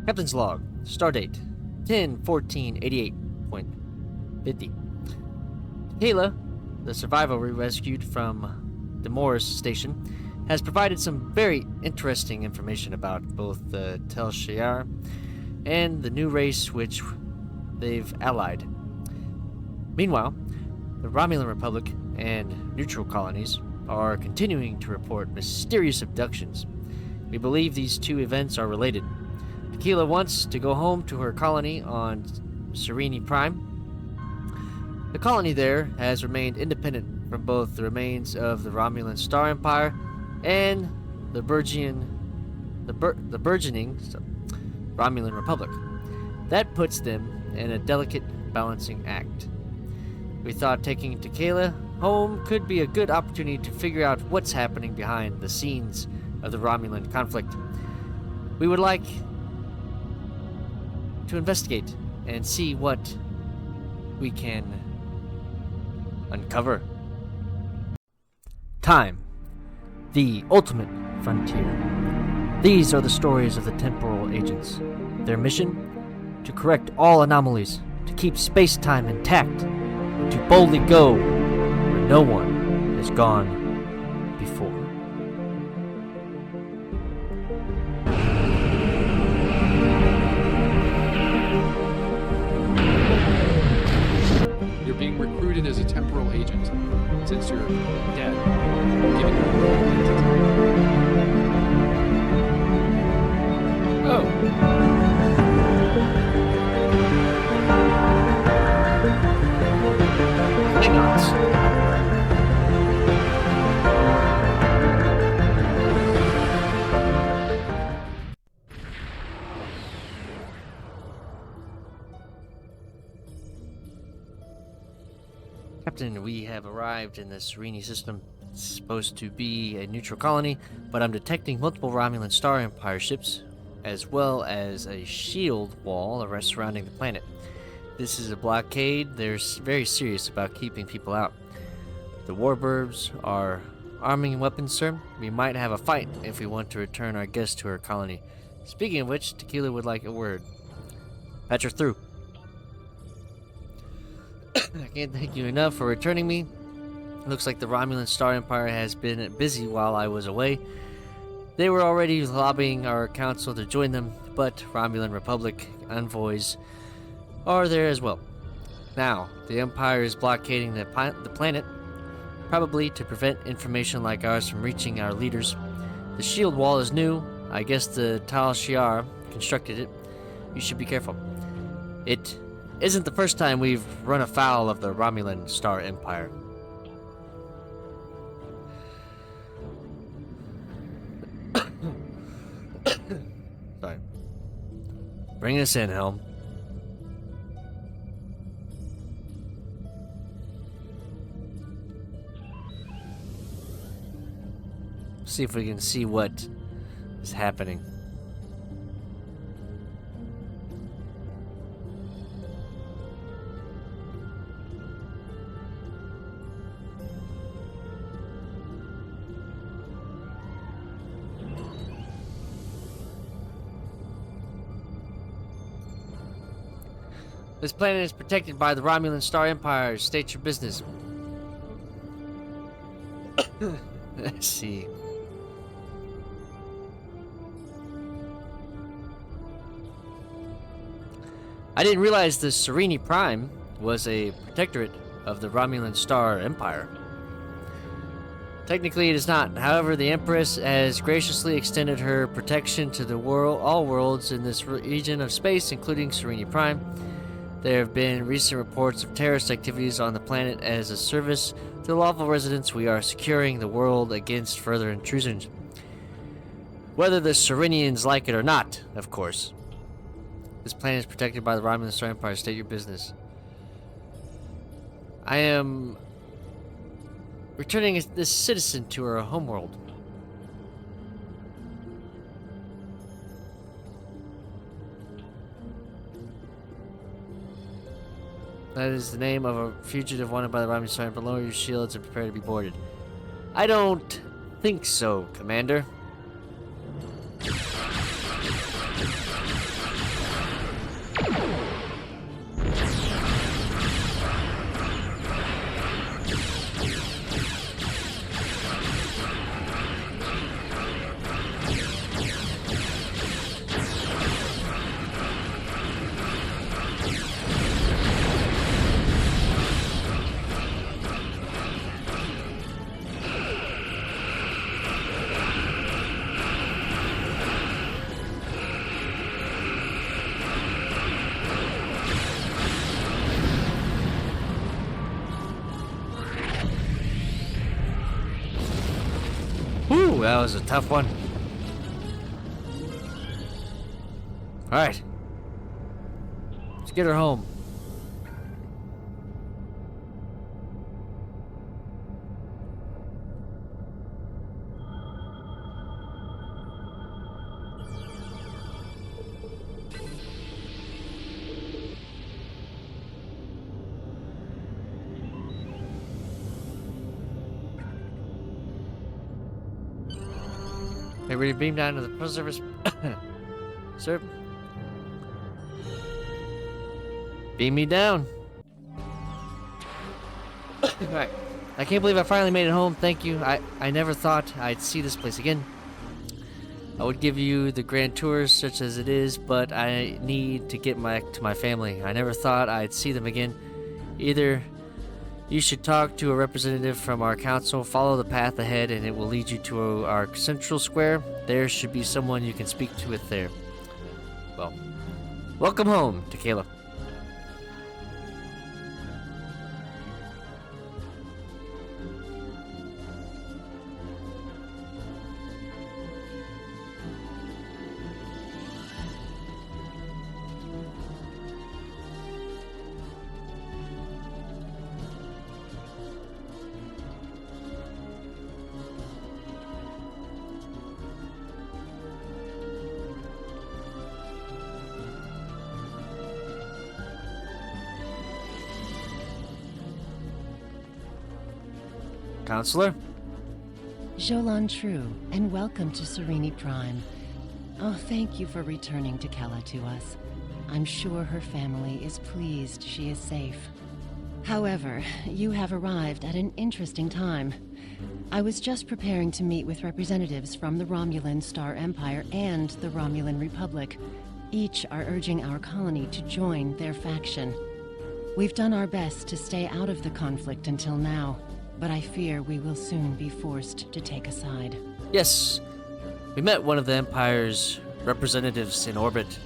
Captain's log. Stardate 10-14-88.50. Kayla, the survivor we rescued from the Morris station, has provided some very interesting information about both the Tel Shiar and the new race which they've allied. Meanwhile, the Romulan Republic and neutral colonies are continuing to report mysterious abductions. We believe these two events are related. Tequila wants to go home to her colony on Serene Prime. The colony there has remained independent from both the remains of the Romulan Star Empire and the burgeoning Romulan Republic. That puts them in a delicate balancing act. We thought taking Tequila home could be a good opportunity to figure out what's happening behind the scenes of the Romulan conflict. We would like to investigate and see what we can uncover. Time. The ultimate frontier. These are the stories of the temporal agents. Their mission? To correct all anomalies, to keep space-time intact, and to boldly go where no one has gone before. You're being recruited as a temporal agent. Since you're dead, we're giving you a world identity. Oh. Klingons. Captain, we have arrived in the Serene system. It's supposed to be a neutral colony, but I'm detecting multiple Romulan Star Empire ships, as well as a shield wall surrounding the planet. This is a blockade. They're very serious about keeping people out. The Warburbs are arming weapons, sir. We might have a fight if we want to return our guest to her colony. Speaking of which, Tequila would like a word. Patch her through. I can't thank you enough for returning me. Looks like the Romulan Star Empire has been busy while I was away. They were already lobbying our council to join them, but Romulan Republic envoys are there as well. Now, the Empire is blockading the planet, probably to prevent information like ours from reaching our leaders. The shield wall is new. I guess the Tal Shiar constructed it. You should be careful. It isn't the first time we've run afoul of the Romulan Star Empire. Sorry. Bring us in, Helm. See if we can see what is happening. This planet is protected by the Romulan Star Empire. State your business. Let's see. I didn't realize the Serene Prime was a protectorate of the Romulan Star Empire. Technically it is not. However, the Empress has graciously extended her protection to the all worlds in this region of space, including Serene Prime. There have been recent reports of terrorist activities on the planet. As a service to the lawful residents, we are securing the world against further intrusions. Whether the Serenians like it or not, of course. This planet is protected by the Romulan Star Empire. State your business. I am returning this citizen to her homeworld. That is the name of a fugitive wanted by the Romulan Star Empire. Lower your shields and prepare to be boarded. I don't think so, Commander. was a tough one. Alright. Let's get her home. Hey, ready to beam down to the post service? Sir? Beam me down. Alright. I can't believe I finally made it home. Thank you. I never thought I'd see this place again. I would give you the grand tours such as it is, but I need to get back to my family. I never thought I'd see them again. Either you should talk to a representative from our council, follow the path ahead, and it will lead you to our central square. There should be someone you can speak to it there. Well, welcome home, Tequila. Counselor? Jolan True, and welcome to Sereni Prime. Oh, thank you for returning Tequila to us. I'm sure her family is pleased she is safe. However, you have arrived at an interesting time. I was just preparing to meet with representatives from the Romulan Star Empire and the Romulan Republic. Each are urging our colony to join their faction. We've done our best to stay out of the conflict until now, but I fear we will soon be forced to take a side. Yes. We met one of the Empire's representatives in orbit.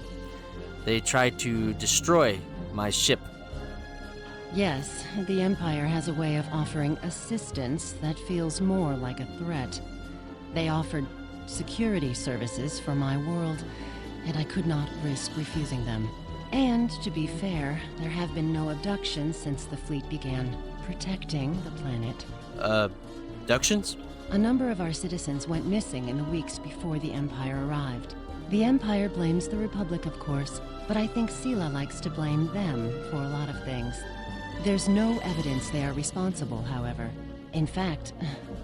They tried to destroy my ship. Yes, the Empire has a way of offering assistance that feels more like a threat. They offered security services for my world, and I could not risk refusing them. And, to be fair, there have been no abductions since the fleet began protecting the planet. Abductions? A number of our citizens went missing in the weeks before the Empire arrived. The Empire blames the Republic, of course, but I think Sela likes to blame them for a lot of things. There's no evidence they are responsible, however. In fact,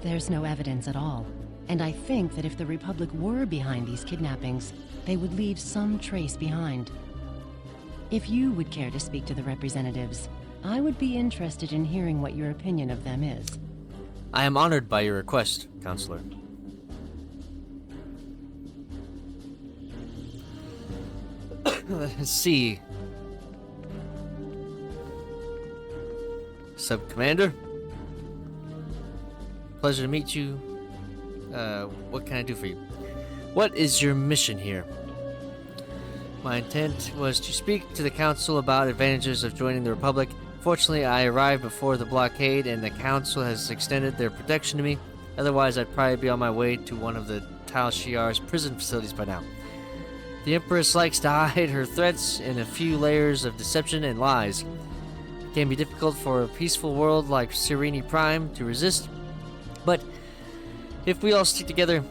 there's no evidence at all. And I think that if the Republic were behind these kidnappings, they would leave some trace behind. If you would care to speak to the representatives, I would be interested in hearing what your opinion of them is. I am honored by your request, Counselor. Let's see. Sub-Commander? Pleasure to meet you. What can I do for you? What is your mission here? My intent was to speak to the Council about advantages of joining the Republic. Fortunately, I arrived before the blockade, and the Council has extended their protection to me. Otherwise, I'd probably be on my way to one of the Tal Shiar's prison facilities by now. The Empress likes to hide her threats in a few layers of deception and lies. It can be difficult for a peaceful world like Sereni Prime to resist, but if we all stick together,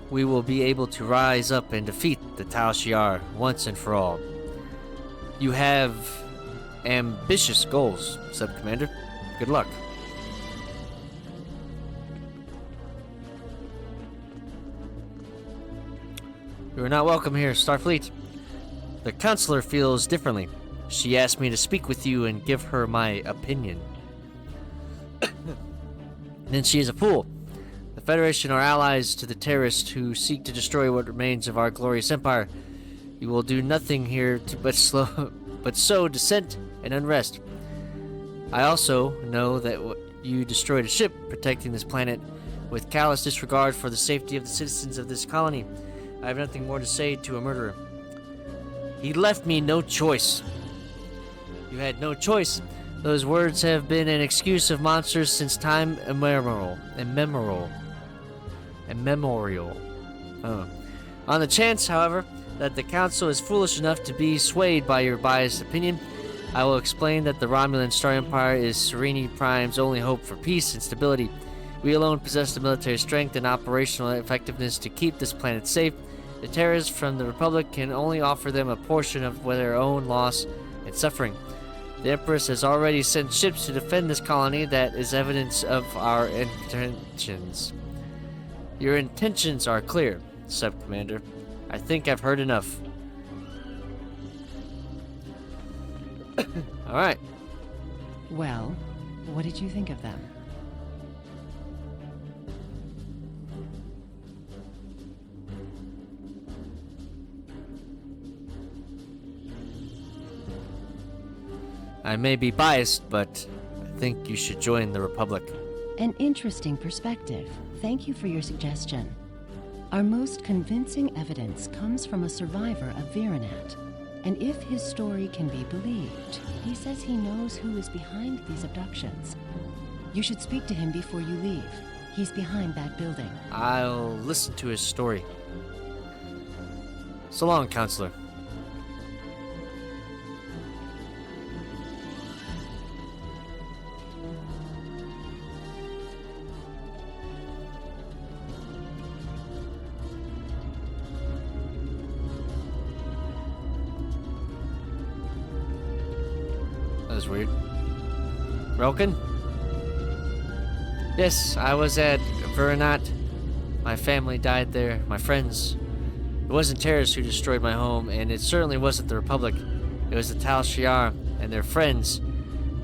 we will be able to rise up and defeat the Tal Shiar once and for all. You have ambitious goals, Sub-Commander. Good luck. You are not welcome here, Starfleet. The Counselor feels differently. She asked me to speak with you and give her my opinion. Then she is a fool. The Federation are allies to the terrorists who seek to destroy what remains of our glorious empire. You will do nothing here but sow dissent and unrest. I also know that you destroyed a ship protecting this planet with callous disregard for the safety of the citizens of this colony. I have nothing more to say to a murderer. He left me no choice. You had no choice. Those words have been an excuse of monsters since time immemorial. a memorial. On the chance, however, that the Council is foolish enough to be swayed by your biased opinion, I will explain that the Romulan Star Empire is Serene Prime's only hope for peace and stability. We alone possess the military strength and operational effectiveness to keep this planet safe. The terrorists from the Republic can only offer them a portion of their own loss and suffering. The Empress has already sent ships to defend this colony. That is evidence of our intentions. Your intentions are clear, Sub-Commander. I think I've heard enough. All right. Well, what did you think of them? I may be biased, but I think you should join the Republic. An interesting perspective. Thank you for your suggestion. Our most convincing evidence comes from a survivor of Virenat. And if his story can be believed, he says he knows who is behind these abductions. You should speak to him before you leave. He's behind that building. I'll listen to his story. So long, Counselor. That was weird. Relkin? Yes, I was at Virenat. My family died there, my friends. It wasn't terrorists who destroyed my home, and it certainly wasn't the Republic. It was the Tal Shiar and their friends.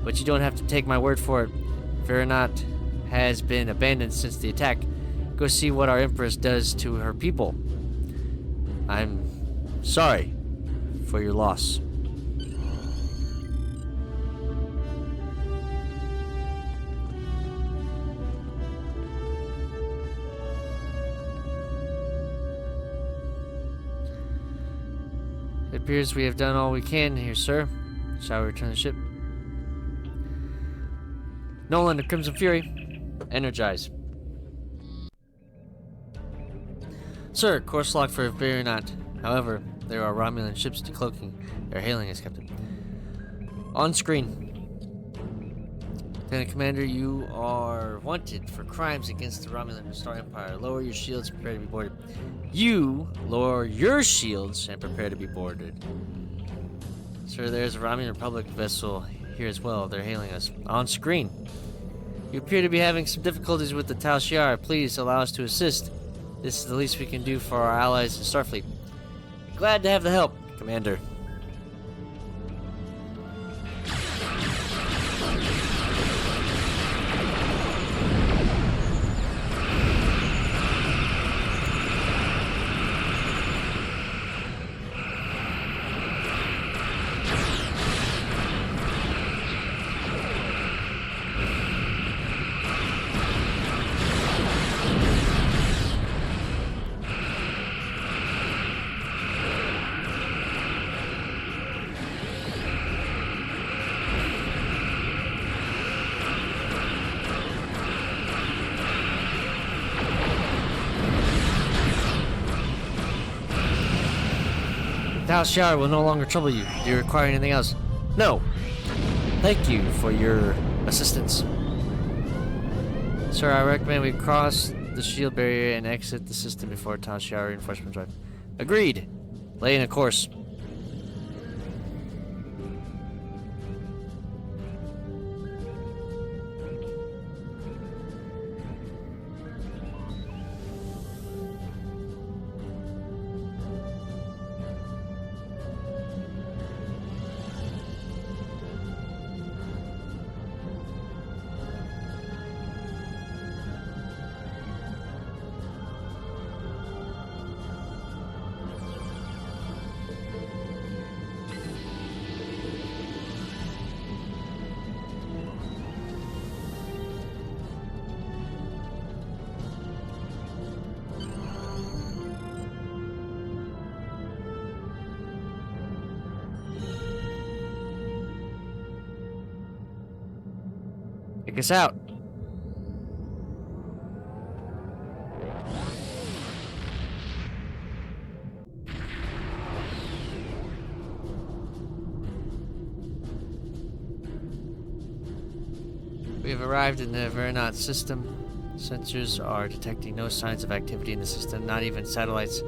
But you don't have to take my word for it. Virenat has been abandoned since the attack. Go see what our Empress does to her people. I'm sorry for your loss. It appears we have done all we can here, sir. Shall we return the ship? Nolan, the Crimson Fury, energize. Sir, course lock for Virenat. However, there are Romulan ships decloaking. They're hailing us, Captain. On screen. Lieutenant Commander, you are wanted for crimes against the Romulan Star Empire. Lower your shields and prepare to be boarded. You lower your shields and prepare to be boarded. Sir, there's a Romulan Republic vessel here as well. They're hailing us. On screen. You appear to be having some difficulties with the Tal Shiar. Please allow us to assist. This is the least we can do for our allies in Starfleet. Glad to have the help, Commander. Tal Shiar will no longer trouble you. Do you require anything else? No. Thank you for your assistance. Sir, I recommend we cross the shield barrier and exit the system before Tal Shiar reinforcements arrive. Agreed. Laying a course. Take us out. We have arrived in the Veronat system. Sensors are detecting no signs of activity in the system, not even satellites.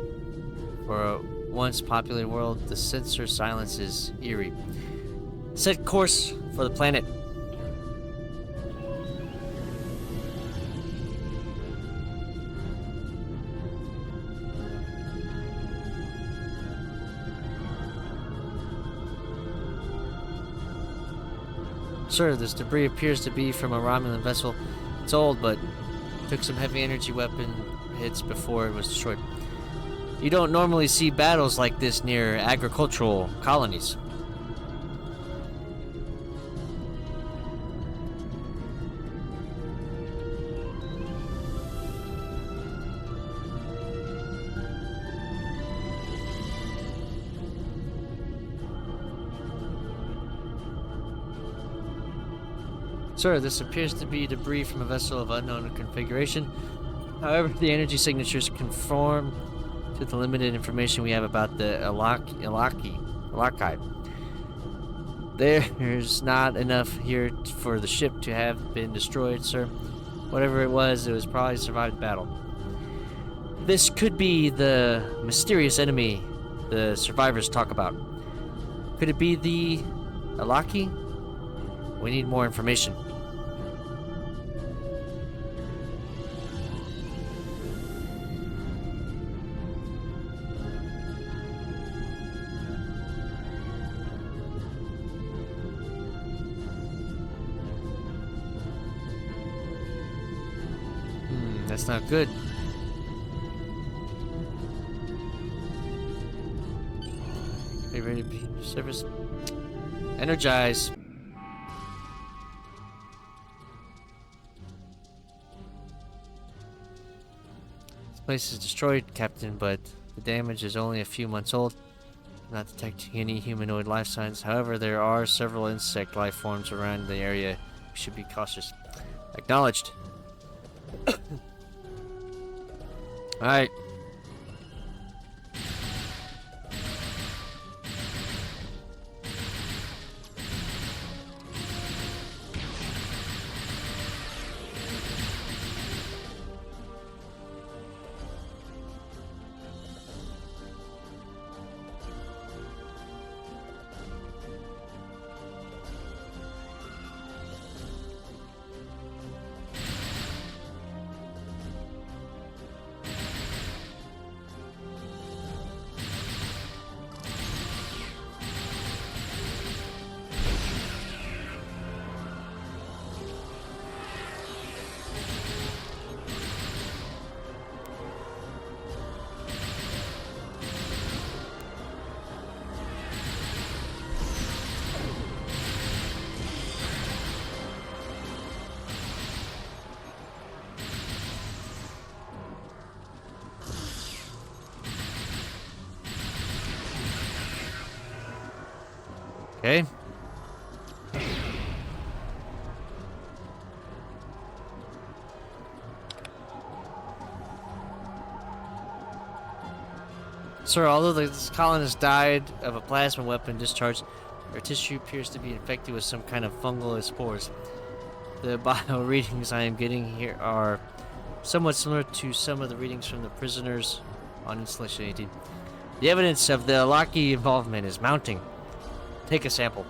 For a once populated world, the sensor silence is eerie. Set course for the planet. Sir, this debris appears to be from a Romulan vessel. It's old, but took some heavy energy weapon hits before it was destroyed. You don't normally see battles like this near agricultural colonies. Sir, this appears to be debris from a vessel of unknown configuration. However, the energy signatures conform to the limited information we have about the Ilaki. There's not enough here for the ship to have been destroyed, sir. Whatever it was probably survived the battle. This could be the mysterious enemy the survivors talk about. Could it be the Ilaki? We need more information. That's not good. Are you ready to be service? Energize. This place is destroyed, Captain, but the damage is only a few months old. I'm not detecting any humanoid life signs. However, there are several insect life forms around the area. We should be cautious. Acknowledged. Alright. Okay. Sir, although this colonist died of a plasma weapon discharge, their tissue appears to be infected with some kind of fungal spores. The bio readings I am getting here are somewhat similar to some of the readings from the prisoners on Installation 18. The evidence of the Ilaki involvement is mounting. Take a sample.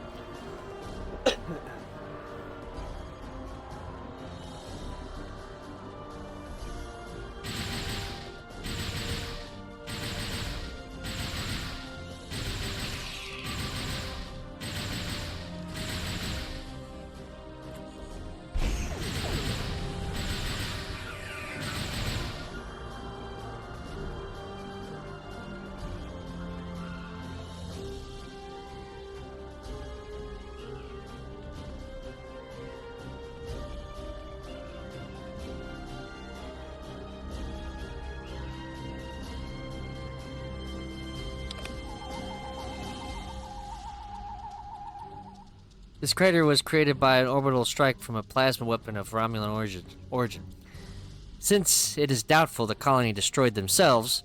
This crater was created by an orbital strike from a plasma weapon of Romulan origin. Since it is doubtful the colony destroyed themselves,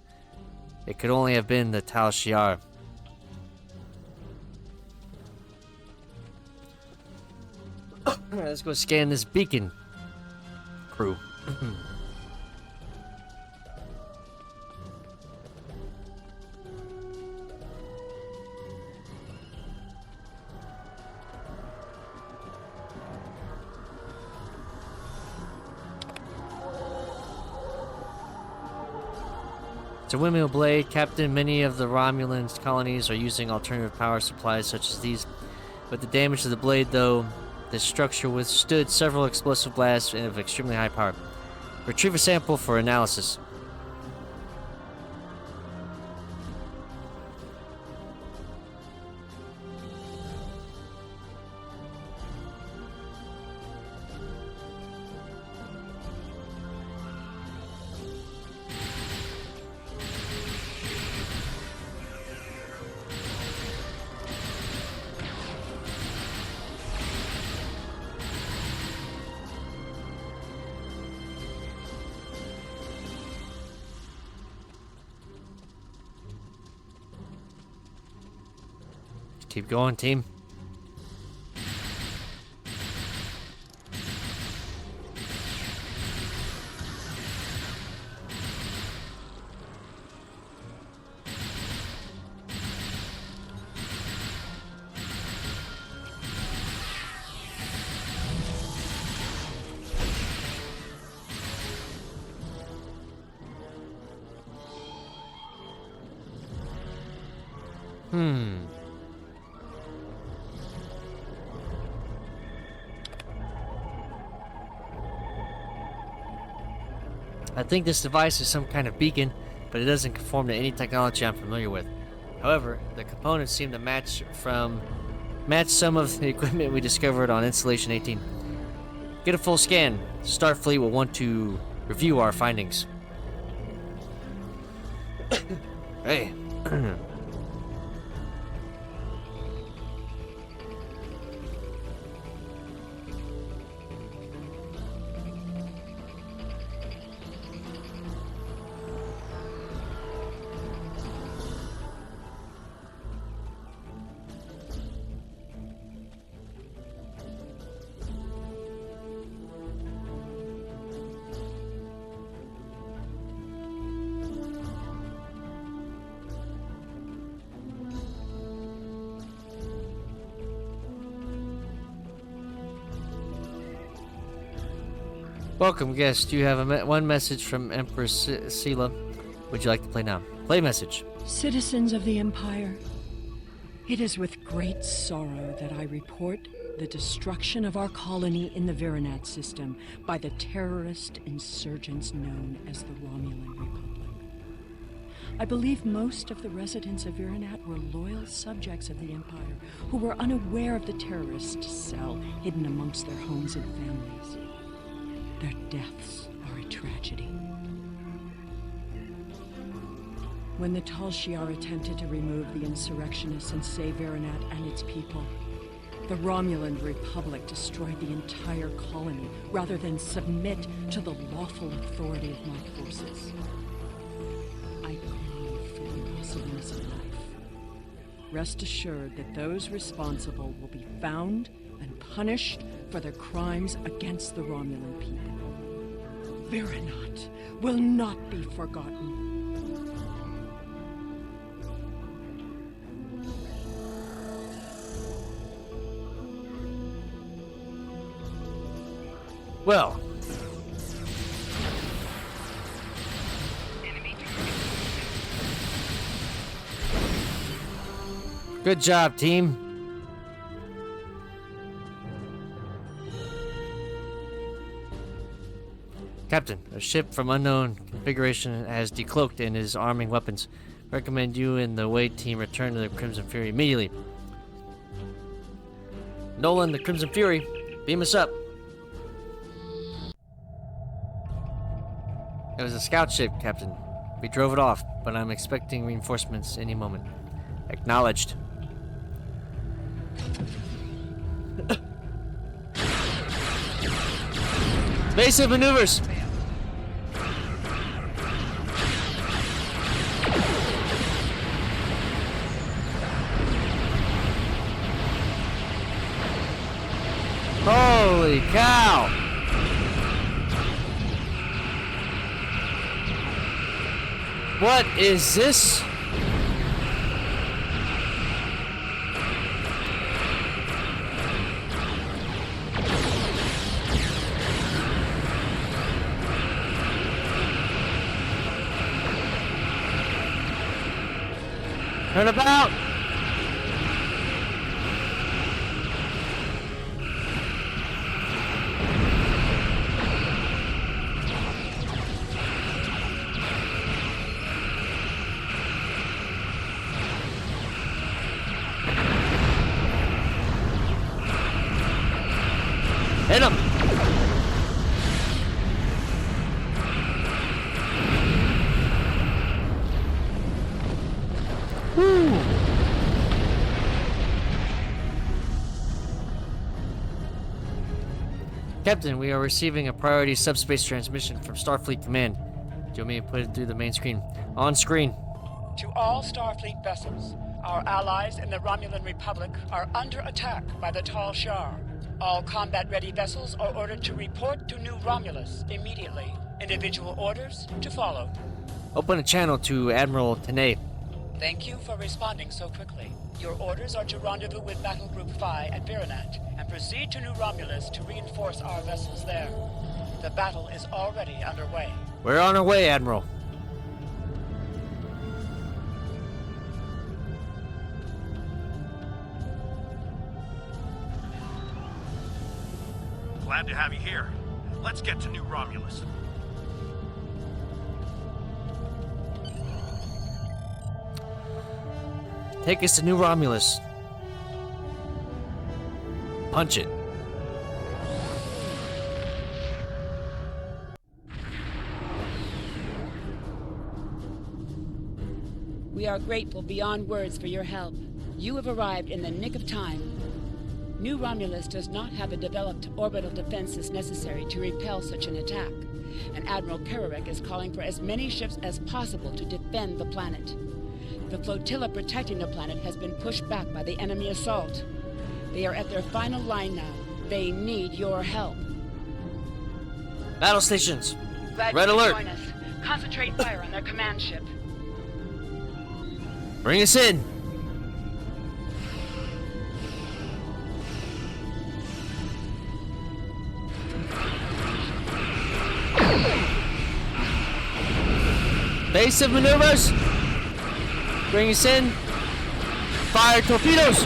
it could only have been the Tal Shiar. Let's go scan this beacon, crew. It's a windmill blade, Captain. Many of the Romulans colonies are using alternative power supplies such as these. With the damage to the blade, though, this structure withstood several explosive blasts of extremely high power. Retrieve a sample for analysis. Keep going, team. I think this device is some kind of beacon, but it doesn't conform to any technology I'm familiar with. However, the components seem to match some of the equipment we discovered on Installation 18. Get a full scan. Starfleet will want to review our findings. Hey. Welcome, guest. You have one message from Empress Sela. Would you like to play now? Play message. Citizens of the Empire, it is with great sorrow that I report the destruction of our colony in the Virinat system by the terrorist insurgents known as the Romulan Republic. I believe most of the residents of Virinat were loyal subjects of the Empire who were unaware of the terrorist cell hidden amongst their homes and families. Their deaths are a tragedy. When the Tal Shiar attempted to remove the insurrectionists and save Virinat and its people, the Romulan Republic destroyed the entire colony rather than submit to the lawful authority of my forces. I grieve for the loss of innocent life. Rest assured that those responsible will be found and punished for their crimes against the Romulan people. Virinat will not be forgotten. Well. Good job, team. Captain, a ship from unknown configuration has decloaked and is arming weapons. Recommend you and the Wade team return to the Crimson Fury immediately. Nolan, the Crimson Fury, beam us up. It was a scout ship, Captain. We drove it off, but I'm expecting reinforcements any moment. Acknowledged. Evasive maneuvers! Holy Holy cow! What is this? Turn about! Hit him! Woo! Captain, we are receiving a priority subspace transmission from Starfleet Command. Do you want me to put it through the main screen? On screen. To all Starfleet vessels, our allies in the Romulan Republic are under attack by the Tal Shar. All combat-ready vessels are ordered to report to New Romulus immediately. Individual orders to follow. Open a channel to Admiral Tanay. Thank you for responding so quickly. Your orders are to rendezvous with Battle Group Phi at Virinat and proceed to New Romulus to reinforce our vessels there. The battle is already underway. We're on our way, Admiral. Glad to have you here. Let's get to New Romulus. Take us to New Romulus. Punch it. We are grateful beyond words for your help. You have arrived in the nick of time. New Romulus does not have the developed orbital defenses necessary to repel such an attack, and Admiral Kerrick is calling for as many ships as possible to defend the planet. The flotilla protecting the planet has been pushed back by the enemy assault. They are at their final line now. They need your help. Battle stations. Glad Red you could alert. join us. Concentrate fire on their command ship. Bring us in. Base of maneuvers. Bring us in. Fire torpedoes.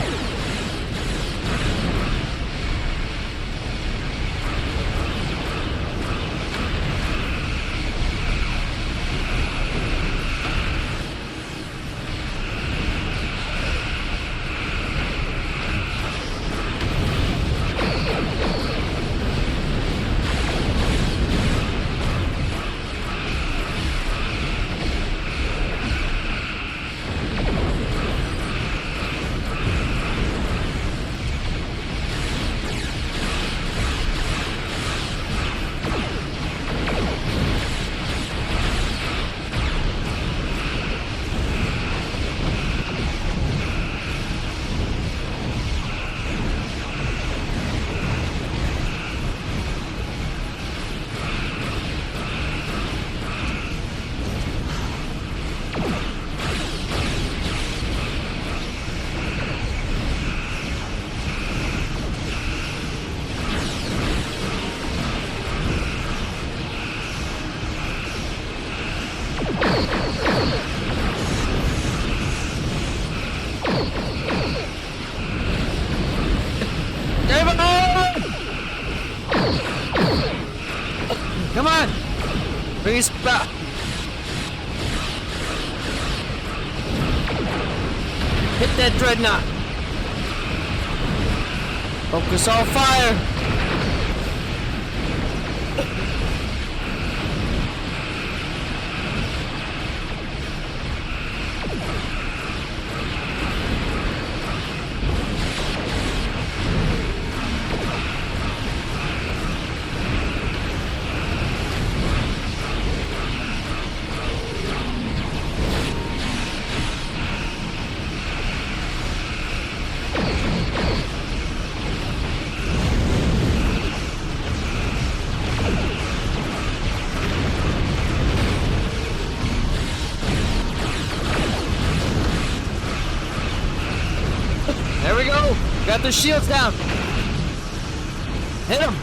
Come on! Bring us back! Hit that dreadnought! Focus all fire! we go. Got their shields down. Hit them.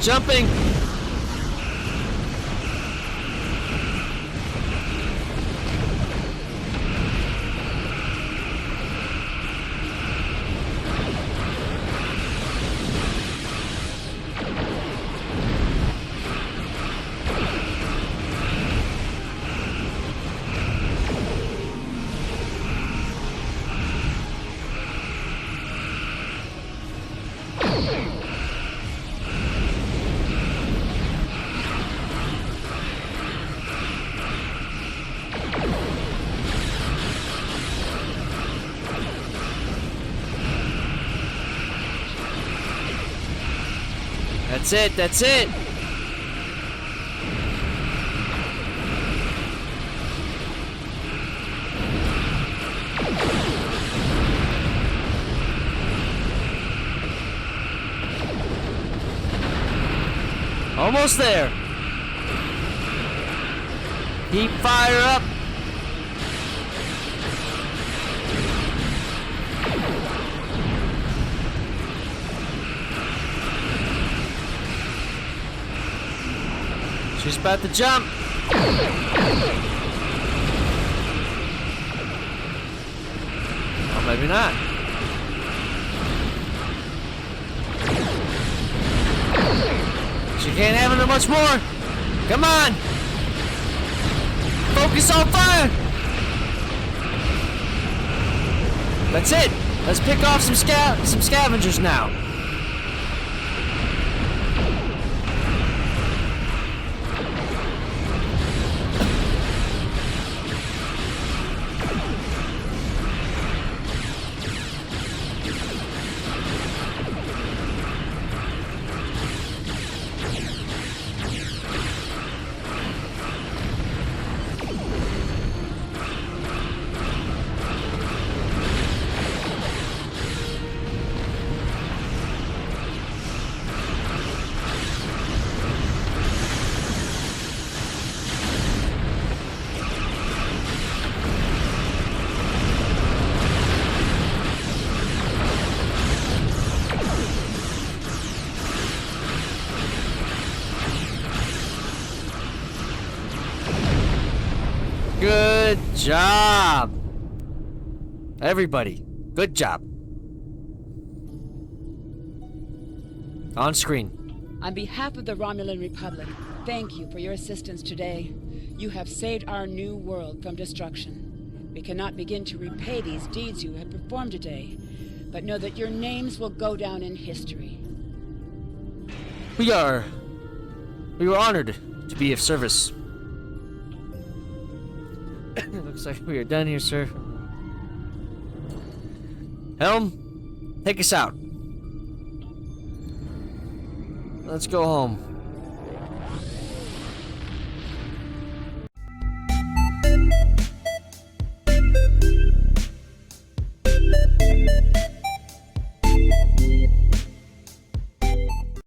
Jumping. That's it, that's it! Almost there! Keep fire up! She's about to jump. Oh, maybe not. She can't have it much more. Come on. Focus on fire. That's it. Let's pick off some scavengers now. Good job. Everybody, good job. On screen. On behalf of the Romulan Republic, thank you for your assistance today. You have saved our new world from destruction. We cannot begin to repay these deeds you have performed today, but know that your names will go down in history. We were honored to be of service. Looks like we are done here, sir. Helm, take us out. Let's go home.